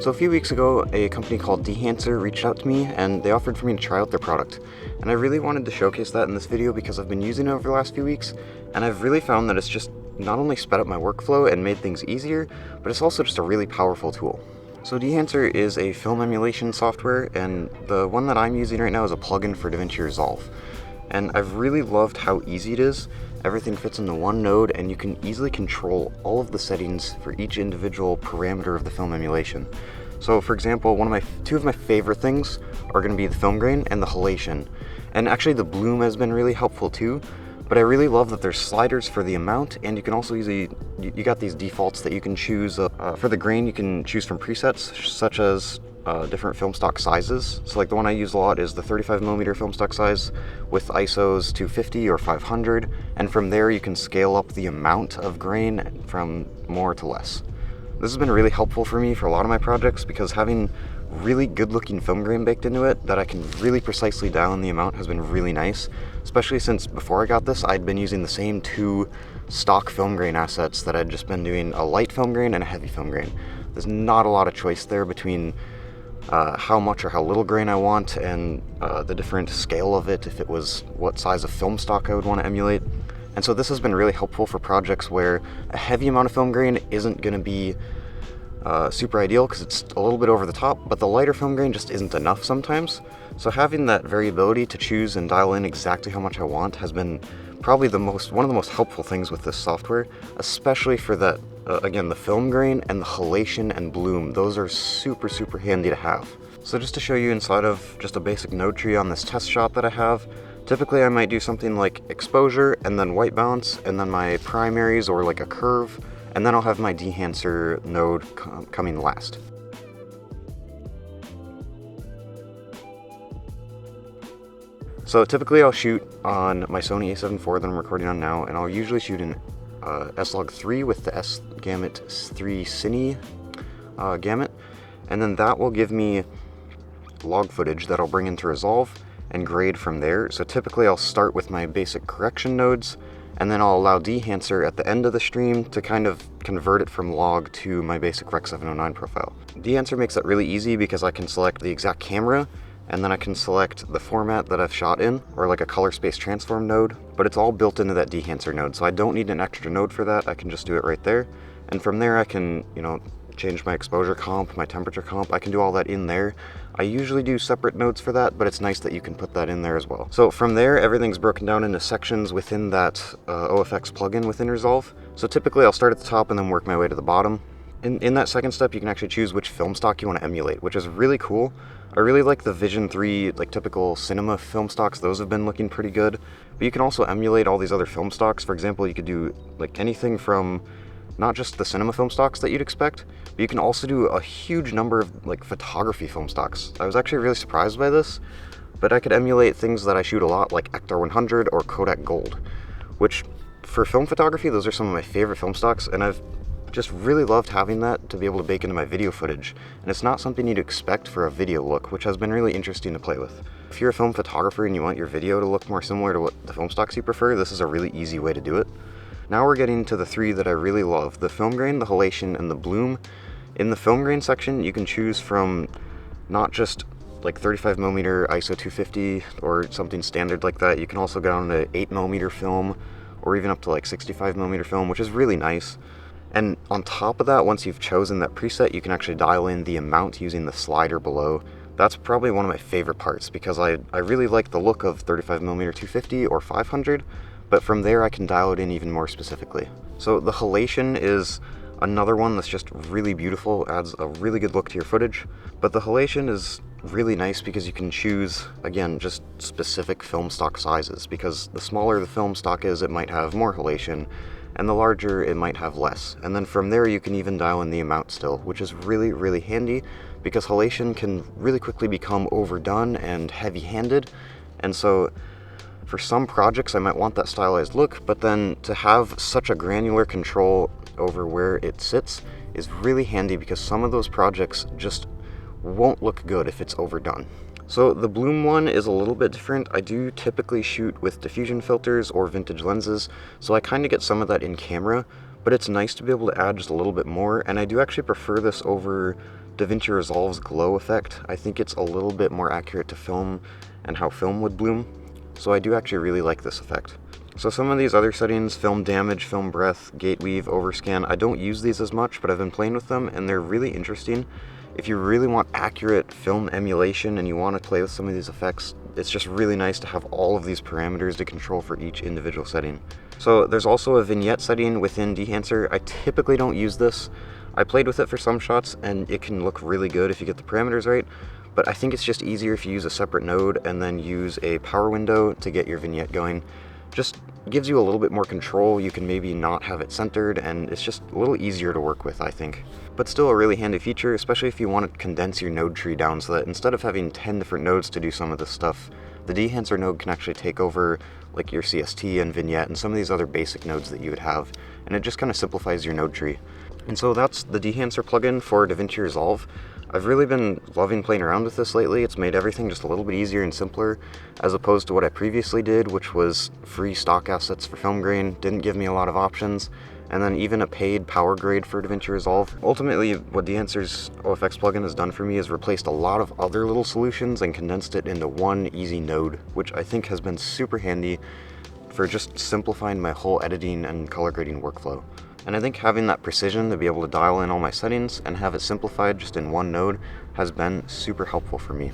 So a few weeks ago, a company called Dehancer reached out to me and they offered for me to try out their product. And I really wanted to showcase that in this video because I've been using it over the last few weeks, and I've really found that it's just not only sped up my workflow and made things easier, but it's also just a really powerful tool. So Dehancer is a film emulation software, and the one that I'm using right now is a plugin for Davinci Resovle. And I've really loved how easy it is. Everything fits into one node, and you can easily control all of the settings for each individual parameter of the film emulation. So for example, two of my favorite things are going to be the film grain and the halation. And actually the bloom has been really helpful too, but I really love that there's sliders for the amount, and you can also easily, you got these defaults that you can choose. For the grain, you can choose from presets such as different film stock sizes. So like the one I use a lot is the 35mm film stock size with ISOs 250 or 500, and from there you can scale up the amount of grain from more to less. This has been really helpful for me for a lot of my projects because having really good looking film grain baked into it that I can really precisely dial in the amount has been really nice, especially since before I got this I'd been using the same two stock film grain assets that I'd just been doing, a light film grain and a heavy film grain. There's not a lot of choice there between how much or how little grain I want, and the different scale of it, if it was what size of film stock I would want to emulate. And so this has been really helpful for projects where a heavy amount of film grain isn't going to be super ideal because it's a little bit over the top, but the lighter film grain just isn't enough sometimes. So having that variability to choose and dial in exactly how much I want has been probably one of the most helpful things with this software, especially for that, again, the film grain and the halation and bloom. Those are super handy to have. So just to show you inside of just a basic node tree on this test shot that I have, typically I might do something like exposure and then white balance and then my primaries or like a curve, and then I'll have my Dehancer node coming last. So typically I'll shoot on my Sony a7 IV that I'm recording on now, and I'll usually shoot in S-Log3 with the S-Gamut 3 Cine gamut, and then that will give me log footage that I'll bring into Resolve and grade from there. So typically I'll start with my basic correction nodes, and then I'll allow Dehancer at the end of the stream to kind of convert it from log to my basic Rec. 709 profile. Dehancer makes that really easy because I can select the exact camera, and then I can select the format that I've shot in, or like a color space transform node, but it's all built into that Dehancer node, so I don't need an extra node for that. I can just do it right there. And from there I can, change my exposure comp, my temperature comp. I can do all that in there. I usually do separate nodes for that, but it's nice that you can put that in there as well. So from there, everything's broken down into sections within that OFX plugin within Resolve. So typically I'll start at the top and then work my way to the bottom. In that second step, you can actually choose which film stock you want to emulate, which is really cool. I really like the Vision 3, like typical cinema film stocks. Those have been looking pretty good. But you can also emulate all these other film stocks. For example, you could do like anything from not just the cinema film stocks that you'd expect, but you can also do a huge number of like photography film stocks. I was actually really surprised by this, but I could emulate things that I shoot a lot like Ektar 100 or Kodak Gold, which for film photography, those are some of my favorite film stocks, and I've just really loved having that to be able to bake into my video footage. And it's not something you'd expect for a video look, which has been really interesting to play with. If you're a film photographer and you want your video to look more similar to what the film stocks you prefer, this is a really easy way to do it. Now we're getting to the three that I really love: the film grain, the halation, and the bloom. In the film grain section, you can choose from not just like 35mm ISO 250 or something standard like that. You can also go down to 8mm film or even up to like 65mm film, which is really nice. And on top of that, once you've chosen that preset, you can actually dial in the amount using the slider below. That's probably one of my favorite parts because I really like the look of 35mm 250 or 500, but from there I can dial it in even more specifically. So the halation is another one that's just really beautiful, adds a really good look to your footage. But the halation is really nice because you can choose, again, just specific film stock sizes, because the smaller the film stock is, it might have more halation, and the larger it might have less. And then from there you can even dial in the amount still, which is really handy because halation can really quickly become overdone and heavy-handed. And so for some projects I might want that stylized look, but then to have such a granular control over where it sits is really handy because some of those projects just won't look good if it's overdone. So the bloom one is a little bit different. I do typically shoot with diffusion filters or vintage lenses, so I kind of get some of that in camera, but it's nice to be able to add just a little bit more, and I do actually prefer this over Davinci Resolve's glow effect. I think it's a little bit more accurate to film and how film would bloom, so I do actually really like this effect. So some of these other settings, film damage, film breath, gate weave, overscan, I don't use these as much, but I've been playing with them and they're really interesting. If you really want accurate film emulation and you want to play with some of these effects, it's just really nice to have all of these parameters to control for each individual setting. So there's also a vignette setting within Dehancer. I typically don't use this. I played with it for some shots and it can look really good if you get the parameters right, but I think it's just easier if you use a separate node and then use a power window to get your vignette going. Just gives you a little bit more control. You can maybe not have it centered and it's just a little easier to work with, I think. But still a really handy feature, especially if you want to condense your node tree down so that instead of having 10 different nodes to do some of this stuff, the Dehancer node can actually take over like your CST and vignette and some of these other basic nodes that you would have, and it just kind of simplifies your node tree. And so that's the Dehancer plugin for Davinci Resolve. I've really been loving playing around with this lately. It's made everything just a little bit easier and simpler as opposed to what I previously did, which was free stock assets for film grain, didn't give me a lot of options, and then even a paid power grade for Davinci Resolve. Ultimately, what Dehancer's OFX plugin has done for me is replaced a lot of other little solutions and condensed it into one easy node, which I think has been super handy for just simplifying my whole editing and color grading workflow. And I think having that precision to be able to dial in all my settings and have it simplified just in one node has been super helpful for me.